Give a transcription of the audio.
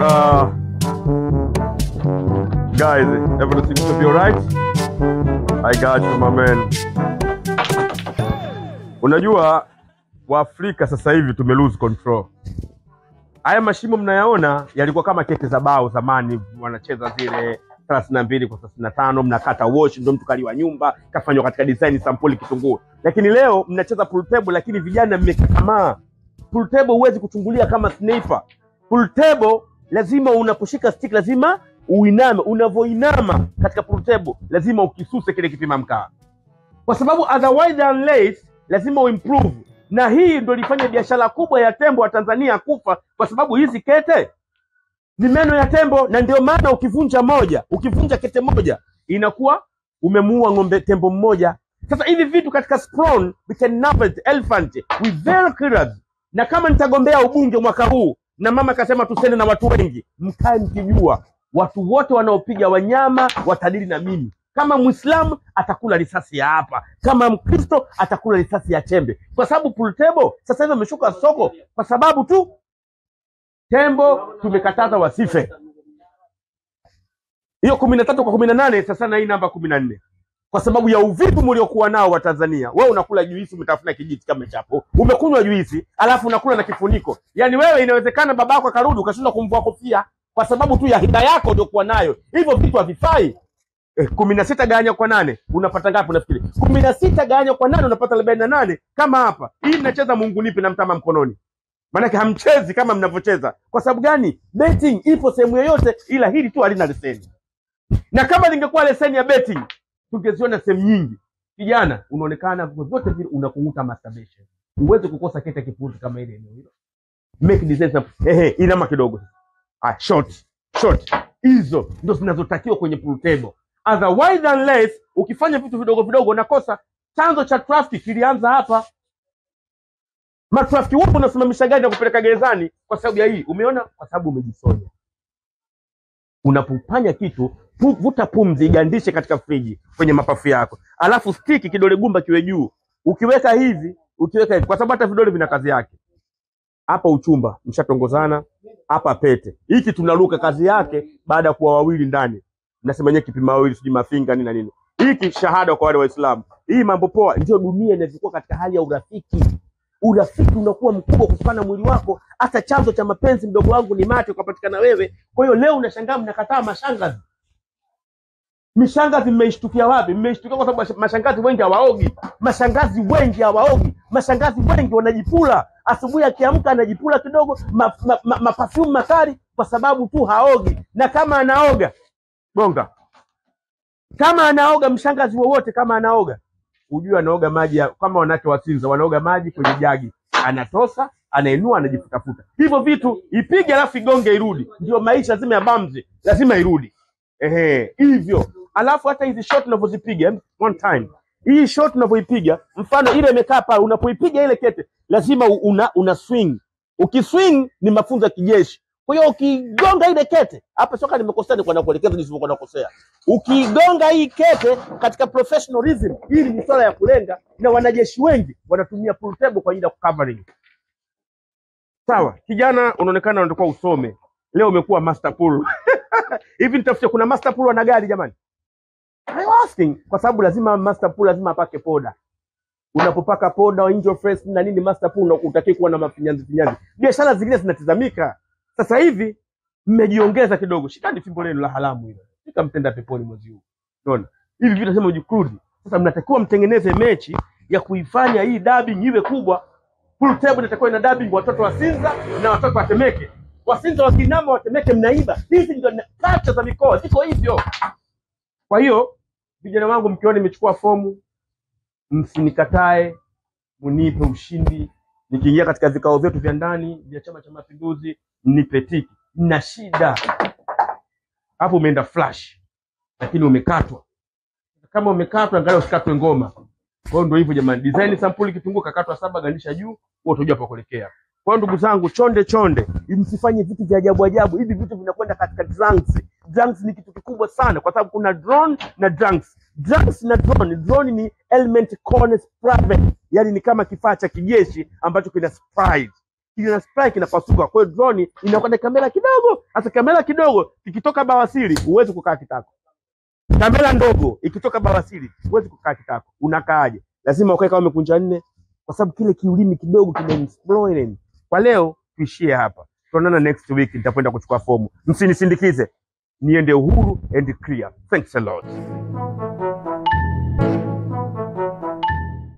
Guys, everything to be alright? I got you, my man. Unajua Waafrika sasa hivi tume lose control. Haya mashimo mnayaona yalikuwa kama kete za bao zamani, wanacheza zile 32 kwa 35, mnakata wash ndio mtu kaliwa nyumba, kafanywa katika design sampuli kitunguu. Lakini leo mnacheza pool table, lakini vijana mmekakamaa. Pool table huwezi kuchungulia kama sniper. Pool table lazima unaposhika stick lazima uiname, unavoinama katika pool table lazima ukisuse kile kipima mkaa. Kwa sababu otherwise unless lazima uimprove. Na hii ndio ilifanya biashara kubwa ya tembo wa Tanzania kufa, kwa sababu hizi kete ni meno ya tembo, na ndio maana ukivunja kete moja inakuwa umemuua ng'ombe tembo mmoja. Sasa hivi vitu katika sprawn we can nab elephant with very clear. Na kama nitagombea ubunge mwaka huu na mama kasema tusende na watu wengi, mkae mkijua watu wote wanaopiga wanyama watadili na mimi. Kama Muislamu atakula risasi ya hapa, kama Mkristo atakula risasi ya chembe. Kwa sababu pool table sasa hivi ameshuka soko kwa sababu tu tembo tumekataza wasife. Hiyo 13 kwa 18 sasa na hii namba 14. Kwa sababu ya uvivu mliokuwa nao wa Tanzania. Wewe unakula juisi umetafuna kijiti kama chapo. Umekunywa juisi alafu unakula na kifuniko. Yaani wewe inawezekana babako akarudi ukashindwa kumvua kofia kwa sababu tu ya hida yako ndio kuwa nayo. Hivyo vitu havifai. 16 gawanya kwa 8 unapata ngapi unafikiri? 16 gawanya kwa 8 unapata 48 kama hapa. Hii mnacheza Mungu nipi na mtama mkononi. Maana hamchezi kama mnavyocheza. Kwa sababu gani? Betting ipo sehemu yoyote, ila hili tu halina leseni. Na kama lingekuwa leseni ya betting tungeziona sehemu nyingi. Kijana unaonekana vyote vile unakunguta masturbation. Uweze kukosa kete kipuzi kama ile eneo hilo. Make decision. Inama kidogo. Short. Hizo ndio zinazotakiwa kwenye pool table. Otherwise unless ukifanya vitu vidogo vidogo unakosa. Chanzo cha traffic kilianza hapa. Matrafiki wote unasimamisha gari na kupeleka gerezani kwa sababu ya hii. Umeona? Kwa sababu umejisonya. Unapofanya kitu, vuta pumzi, igandishe katika friji kwenye mapafu yako. Alafu stiki kidole gumba kiwe juu. Ukiweka hivi, kwa sababu hata vidole vina kazi yake. Hapa uchumba, mshatongozana, hapa pete. Hiki tunaruka kazi yake baada ya kuwa wawili ndani. Nasema nyewe kipima wawili siji mafinga nini na nini. Hiki shahada kwa wale Waislamu. Hii mambo poa, ndio dunia inavyokuwa katika hali ya urafiki. Urafiki unakuwa mkubwa kutokana mwili wako. Hata chanzo cha mapenzi mdogo wangu ni mate ukapatikana wewe. Kwa hiyo leo unashangaa mnakataa mashangazi. Mishangazi mmeishtukia wapi? Mmeishtukia kwa sababu mashangazi wengi hawaogi. Mashangazi wengi wanajipula. Asubuhi akiamka anajipula kidogo, perfume makali kwa sababu tu haogi. Na kama anaoga, bonga. Kama anaoga mshangazi wowote kama anaoga, ujue anaoga maji kama wanawake wa Sinza wanaoga maji kwenye jagi. Anatosa, anainua, anajifutafuta. Hivyo vitu ipige alafu igonge irudi. Ndio maisha lazima ya bamzi, lazima irudi. Hivyo. Alafu hata hizi shot unavozipiga one time. Hii shot unavoipiga, mfano ile imekaa pale, unapoipiga ile kete, lazima una swing. Ukiswing ni mafunzo ya kijeshi. Kwa hiyo ukigonga ile kete, hapa soka nimekosea ni kwa kuelekeza nisivyokuwa nakosea. Ukigonga hii kete katika professionalism, hili ni swala ya kulenga, na wanajeshi wengi wanatumia pool table kwa ajili ya covering. Sawa, kijana unaonekana unataka usome. Leo umekuwa master pool. Hivi nitafutia kuna master pool wana gari jamani? I asking kwa sababu lazima master pool lazima apake poda. Unapopaka poda au angel fresh na nini master pool unataka kuwa na mafinyanzi. Biashara zingine zinatizamika. Sasa hivi mmejiongeza kidogo. Shikani fimbo lenu la haramu hilo. Mtenda peponi mwezi huu. Unaona? Hivi vitu nasema ujikurudi. Sasa mnatakiwa mtengeneze mechi ya kuifanya hii dubbing iwe kubwa. Pool table inatakiwa ina dubbing watoto wa Sinza na watoto wa Temeke. Wasinza wakinama Watemeke mnaiba. Hizi ndio kacha za mikoa. Ziko hivyo. Kwa hiyo vijana wangu mkiona nimechukua fomu, msinikatae, munipe ushindi. Nikiingia katika vikao vyetu vya ndani vya Chama cha Mapinduzi, mnipe tiki. Nina shida. Hapo umeenda flash. Lakini umekatwa. Kama umekatwa angalia usikatwe ngoma. Kwa hiyo ndio hivyo jamani. Design sampuli kitunguu kakatwa 7 gandisha juu, wewe utajua pa kuelekea. Kwa ndugu zangu, chonde, msifanye vitu vya ajabu. Hivi vitu vinakwenda katika drugs. Drugs ni kitu kikubwa sana kwa sababu kuna drone na drugs. Drugs na drone. Drone ni element corner private. Yaani ni kama kifaa cha kijeshi ambacho kina spray. kina spray kinapasuka. Kwa hiyo drone inakwenda kamera kidogo, hata kamera kidogo ikitoka bawasiri huwezi kukaa kitako. Kamera ndogo ikitoka bawasiri huwezi kukaa kitako. Unakaaje? Lazima ukae kama umekunja nne, kwa sababu kile kiulimi kidogo kina explode. Kwa leo tuishie hapa. Tuonana next week, nitakwenda kuchukua fomu. Msinisindikize. Niende uhuru and clear. Thanks a lot.